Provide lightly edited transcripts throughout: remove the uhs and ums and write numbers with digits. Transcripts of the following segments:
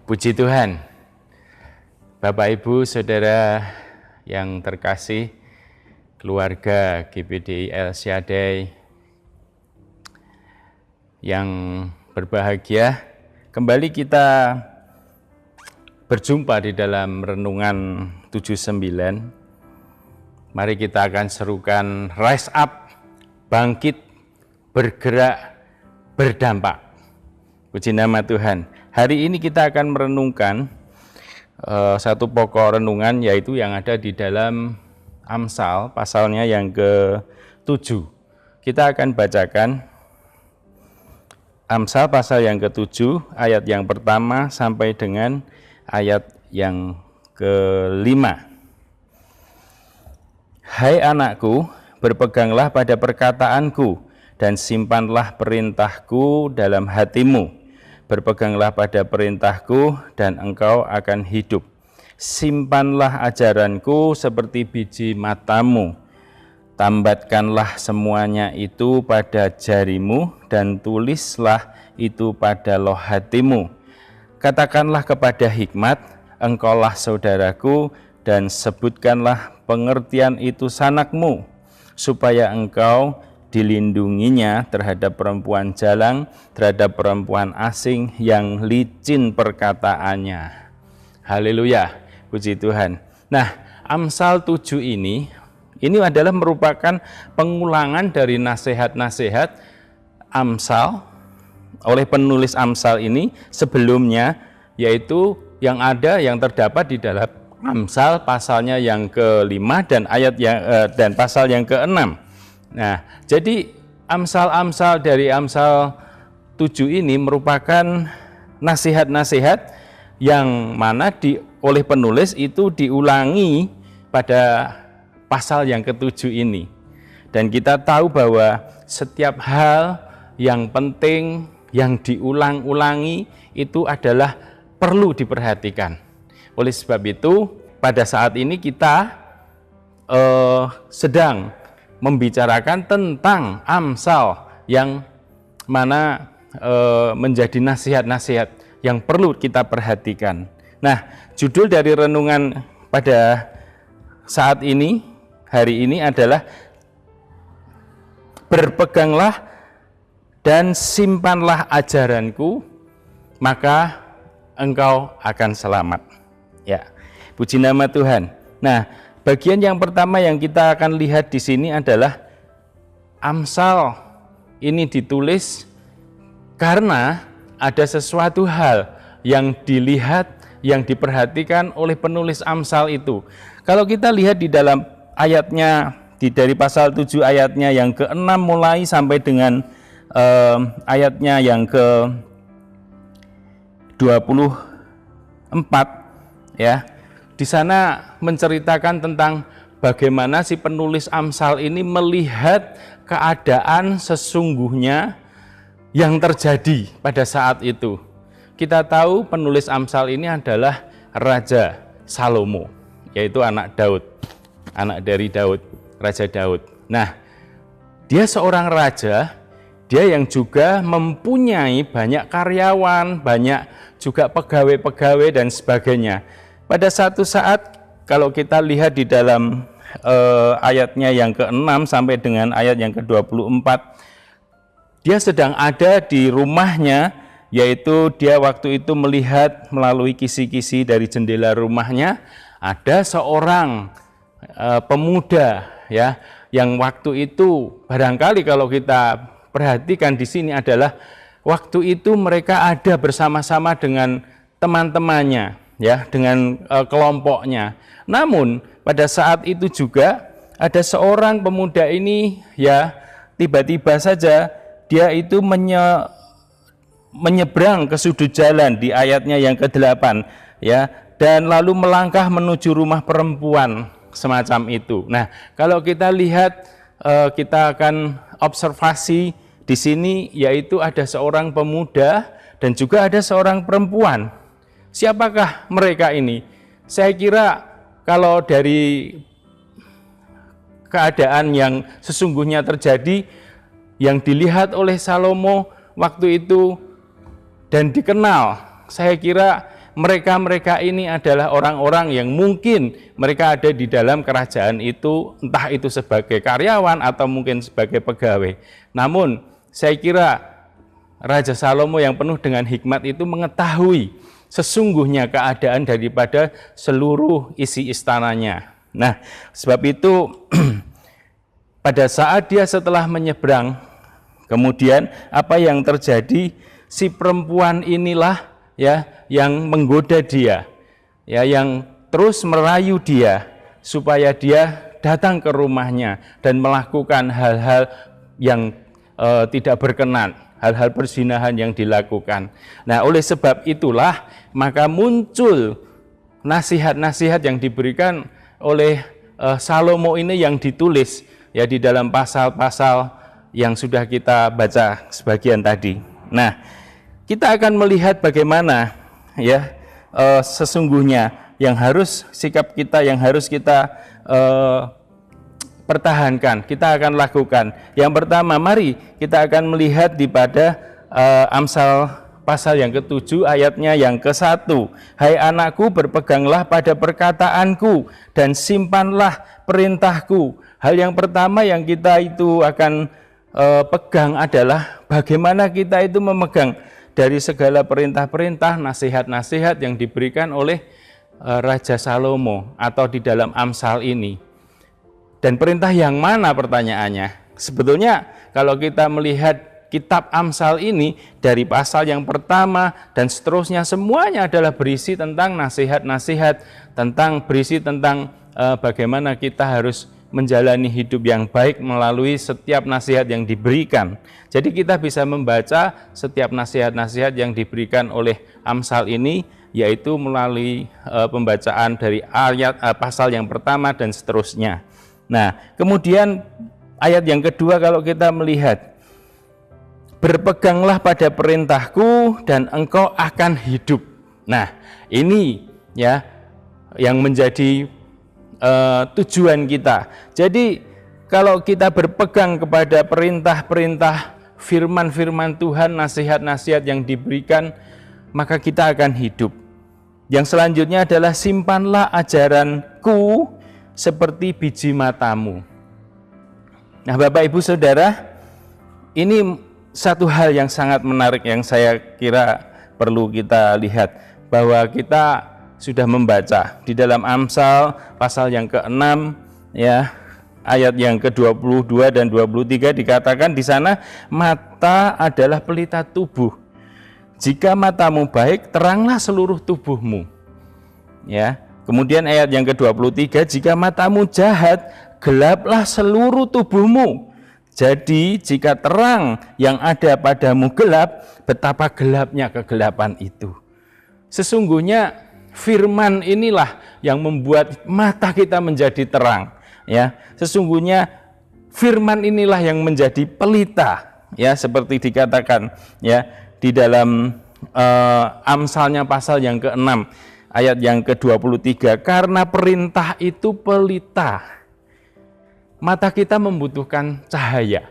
Puji Tuhan, Bapak Ibu Saudara yang terkasih, keluarga GBDI El Shaddai yang berbahagia, kembali kita berjumpa di dalam Renungan 79. Mari kita akan serukan rise up, bangkit, bergerak, berdampak. Puji nama Tuhan. Hari ini kita akan merenungkan satu pokok renungan, yaitu yang ada di dalam Amsal, pasalnya yang ke-7. Kita akan bacakan Amsal pasal yang ke-7, ayat yang pertama sampai dengan ayat yang ke-5. Hai anakku, berpeganglah pada perkataanku dan simpanlah perintahku dalam hatimu. Berpeganglah pada perintahku dan engkau akan hidup. Simpanlah ajaranku seperti biji matamu. Tambatkanlah semuanya itu pada jarimu dan tulislah itu pada loh hatimu. Katakanlah kepada hikmat, engkaulah saudaraku, dan sebutkanlah pengertian itu sanakmu, supaya engkau dilindunginya terhadap perempuan jalang, terhadap perempuan asing yang licin perkataannya. Haleluya, puji Tuhan. Nah, Amsal 7 ini adalah merupakan pengulangan dari nasihat-nasihat Amsal oleh penulis Amsal ini sebelumnya, yaitu yang terdapat di dalam Amsal pasalnya yang ke-5 dan pasal yang ke-6. Nah, jadi Amsal-Amsal dari Amsal 7 ini merupakan nasihat-nasihat yang mana oleh penulis itu diulangi pada pasal yang ke-7 ini. Dan kita tahu bahwa setiap hal yang penting yang diulang-ulangi itu adalah perlu diperhatikan. Oleh sebab itu, pada saat ini kita sedang membicarakan tentang Amsal yang mana menjadi nasihat-nasihat yang perlu kita perhatikan. Nah, judul dari renungan pada saat ini, hari ini adalah berpeganglah dan simpanlah ajaranku, maka engkau akan selamat. Ya, puji nama Tuhan. Nah, bagian yang pertama yang kita akan lihat di sini adalah Amsal ini ditulis karena ada sesuatu hal yang dilihat, yang diperhatikan oleh penulis Amsal itu. Kalau kita lihat di dalam ayatnya, dari pasal 7 ayatnya yang ke-6 mulai sampai dengan ayatnya yang ke-24, ya. Di sana menceritakan tentang bagaimana si penulis Amsal ini melihat keadaan sesungguhnya yang terjadi pada saat itu. Kita tahu penulis Amsal ini adalah Raja Salomo, yaitu anak Daud, anak dari Daud, Raja Daud. Nah, dia seorang raja, dia yang juga mempunyai banyak karyawan, banyak juga pegawai-pegawai dan sebagainya. Pada satu saat, kalau kita lihat di dalam ayatnya yang ke-6 sampai dengan ayat yang ke-24, dia sedang ada di rumahnya, yaitu dia waktu itu melihat melalui kisi-kisi dari jendela rumahnya, ada seorang pemuda, ya, yang waktu itu barangkali kalau kita perhatikan di sini adalah waktu itu mereka ada bersama-sama dengan teman-temannya, ya, dengan kelompoknya. Namun pada saat itu juga ada seorang pemuda ini, ya, tiba-tiba saja dia itu menyeberang ke sudut jalan di ayatnya yang ke-8, ya, dan lalu melangkah menuju rumah perempuan semacam itu. Nah, kalau kita lihat, kita akan observasi di sini, yaitu ada seorang pemuda dan juga ada seorang perempuan. Siapakah mereka ini? Saya kira kalau dari keadaan yang sesungguhnya terjadi, yang dilihat oleh Salomo waktu itu dan dikenal, saya kira mereka-mereka ini adalah orang-orang yang mungkin mereka ada di dalam kerajaan itu, entah itu sebagai karyawan atau mungkin sebagai pegawai. Namun saya kira Raja Salomo yang penuh dengan hikmat itu mengetahui sesungguhnya keadaan daripada seluruh isi istananya. Nah, sebab itu pada saat dia setelah menyeberang, kemudian apa yang terjadi? Si perempuan inilah ya yang menggoda dia, ya yang terus merayu dia supaya dia datang ke rumahnya dan melakukan hal-hal yang tidak berkenan, hal-hal perzinahan yang dilakukan. Nah, oleh sebab itulah maka muncul nasihat-nasihat yang diberikan oleh Salomo ini yang ditulis ya di dalam pasal-pasal yang sudah kita baca sebagian tadi. Nah, kita akan melihat bagaimana ya sesungguhnya yang harus sikap kita yang harus kita pertahankan, kita akan lakukan. Yang pertama, mari kita akan melihat di pada Amsal pasal yang ke-7 ayatnya yang ke-1. Hai anakku, berpeganglah pada perkataanku dan simpanlah perintahku. Hal yang pertama yang kita itu akan pegang adalah bagaimana kita itu memegang dari segala perintah-perintah, nasihat-nasihat yang diberikan oleh Raja Salomo atau di dalam Amsal ini. Dan perintah yang mana pertanyaannya? Sebetulnya kalau kita melihat kitab Amsal ini dari pasal yang pertama dan seterusnya semuanya adalah berisi tentang nasihat-nasihat, berisi tentang bagaimana kita harus menjalani hidup yang baik melalui setiap nasihat yang diberikan. Jadi kita bisa membaca setiap nasihat-nasihat yang diberikan oleh Amsal ini, yaitu melalui pembacaan dari ayat pasal yang pertama dan seterusnya. Nah, kemudian ayat yang kedua kalau kita melihat, berpeganglah pada perintahku dan engkau akan hidup. Nah, ini ya yang menjadi tujuan kita. Jadi kalau kita berpegang kepada perintah-perintah, firman-firman Tuhan, nasihat-nasihat yang diberikan, maka kita akan hidup. Yang selanjutnya adalah simpanlah ajaranku seperti biji matamu. Nah, Bapak Ibu Saudara, ini satu hal yang sangat menarik yang saya kira perlu kita lihat, bahwa kita sudah membaca di dalam Amsal pasal yang ke-6 ya, ayat yang ke-22 dan 23 dikatakan di sana, mata adalah pelita tubuh. Jika matamu baik, teranglah seluruh tubuhmu. Ya. Kemudian ayat yang ke-23, jika matamu jahat, gelaplah seluruh tubuhmu. Jadi jika terang yang ada padamu gelap, betapa gelapnya kegelapan itu. Sesungguhnya firman inilah yang membuat mata kita menjadi terang, ya. Sesungguhnya firman inilah yang menjadi pelita, ya, seperti dikatakan ya di dalam Amsalnya pasal yang ke-6 ayat yang ke-23, karena perintah itu pelita. Mata kita membutuhkan cahaya.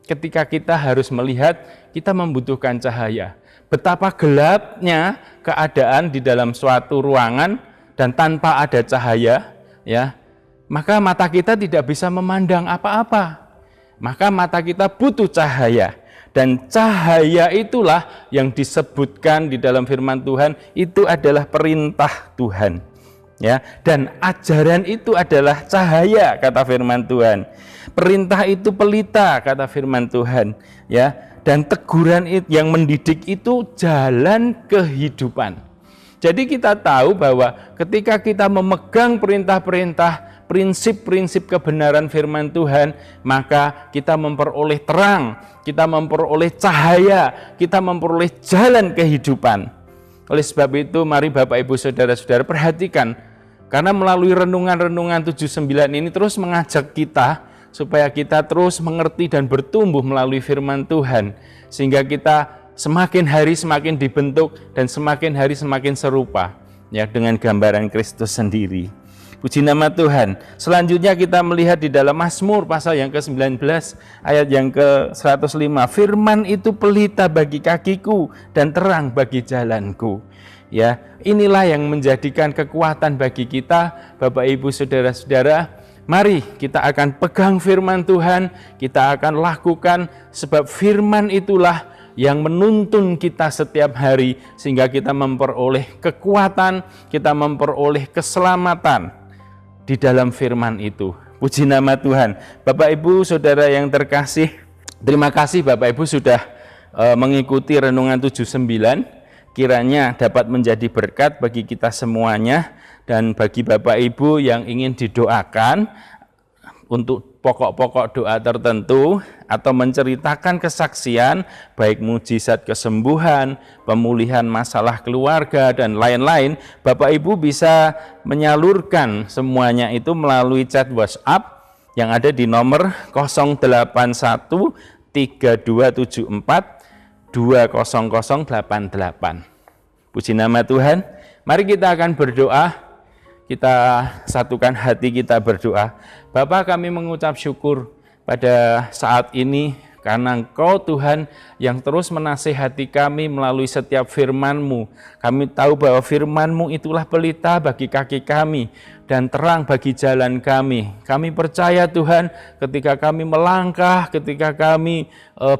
Ketika kita harus melihat, kita membutuhkan cahaya. Betapa gelapnya keadaan di dalam suatu ruangan dan tanpa ada cahaya, ya, maka mata kita tidak bisa memandang apa-apa. Maka mata kita butuh cahaya, dan cahaya itulah yang disebutkan di dalam firman Tuhan, itu adalah perintah Tuhan, ya, dan ajaran itu adalah cahaya, kata firman Tuhan. Perintah itu pelita, kata firman Tuhan, ya. Dan teguran yang mendidik itu jalan kehidupan. Jadi kita tahu bahwa ketika kita memegang perintah-perintah, prinsip-prinsip kebenaran firman Tuhan, maka kita memperoleh terang, kita memperoleh cahaya, kita memperoleh jalan kehidupan. Oleh sebab itu, mari Bapak Ibu Saudara-saudara perhatikan, karena melalui renungan-renungan 79 ini terus mengajak kita supaya kita terus mengerti dan bertumbuh melalui firman Tuhan, sehingga kita semakin hari semakin dibentuk dan semakin hari semakin serupa ya dengan gambaran Kristus sendiri. Puji nama Tuhan. Selanjutnya kita melihat di dalam Mazmur pasal yang ke-19 ayat yang ke-105, firman itu pelita bagi kakiku dan terang bagi jalanku. Ya, inilah yang menjadikan kekuatan bagi kita, Bapak Ibu Saudara-saudara. Mari kita akan pegang firman Tuhan, kita akan lakukan, sebab firman itulah yang menuntun kita setiap hari sehingga kita memperoleh kekuatan, kita memperoleh keselamatan di dalam firman itu. Puji nama Tuhan. Bapak Ibu Saudara yang terkasih, terima kasih Bapak Ibu sudah mengikuti renungan 79. Kiranya dapat menjadi berkat bagi kita semuanya, dan bagi Bapak Ibu yang ingin didoakan untuk pokok-pokok doa tertentu atau menceritakan kesaksian baik mujizat kesembuhan, pemulihan masalah keluarga dan lain-lain, Bapak Ibu bisa menyalurkan semuanya itu melalui chat WhatsApp yang ada di nomor 081 3274 20088. Puji nama Tuhan. Mari kita akan berdoa. Kita satukan hati kita berdoa. Bapa, kami mengucap syukur pada saat ini karena Engkau Tuhan yang terus menasihati kami melalui setiap firman-Mu. Kami tahu bahwa firman-Mu itulah pelita bagi kaki kami dan terang bagi jalan kami. Kami percaya Tuhan, ketika kami melangkah, ketika kami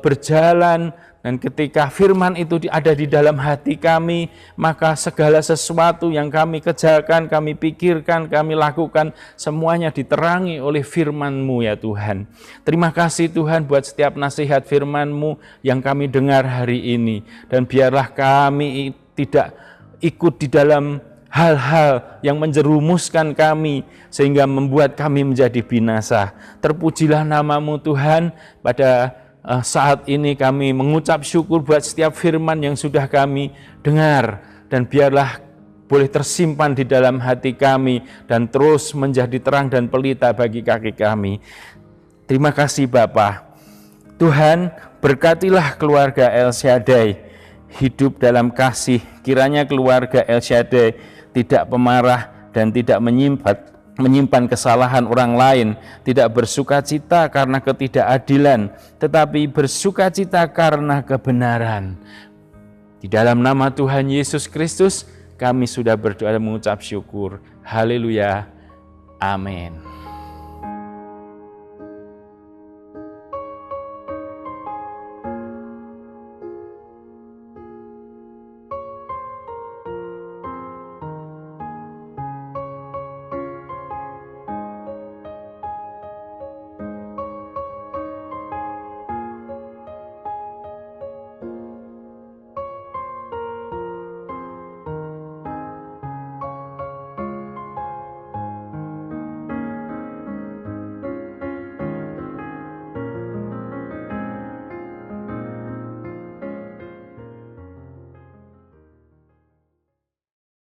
berjalan, dan ketika firman itu ada di dalam hati kami, maka segala sesuatu yang kami kerjakan, kami pikirkan, kami lakukan, semuanya diterangi oleh firman-Mu ya Tuhan. Terima kasih Tuhan buat setiap nasihat firman-Mu yang kami dengar hari ini. Dan biarlah kami tidak ikut di dalam hal-hal yang menjerumuskan kami sehingga membuat kami menjadi binasa. Terpujilah nama-Mu Tuhan. Pada saat ini kami mengucap syukur buat setiap firman yang sudah kami dengar, dan biarlah boleh tersimpan di dalam hati kami dan terus menjadi terang dan pelita bagi kaki kami. Terima kasih Bapa. Tuhan, berkatilah keluarga El Shaddai hidup dalam kasih. Kiranya keluarga El Shaddai tidak pemarah dan tidak menyimpan kesalahan orang lain, tidak bersukacita karena ketidakadilan, tetapi bersukacita karena kebenaran. Di dalam nama Tuhan Yesus Kristus, kami sudah berdoa dan mengucap syukur. Haleluya. Amin.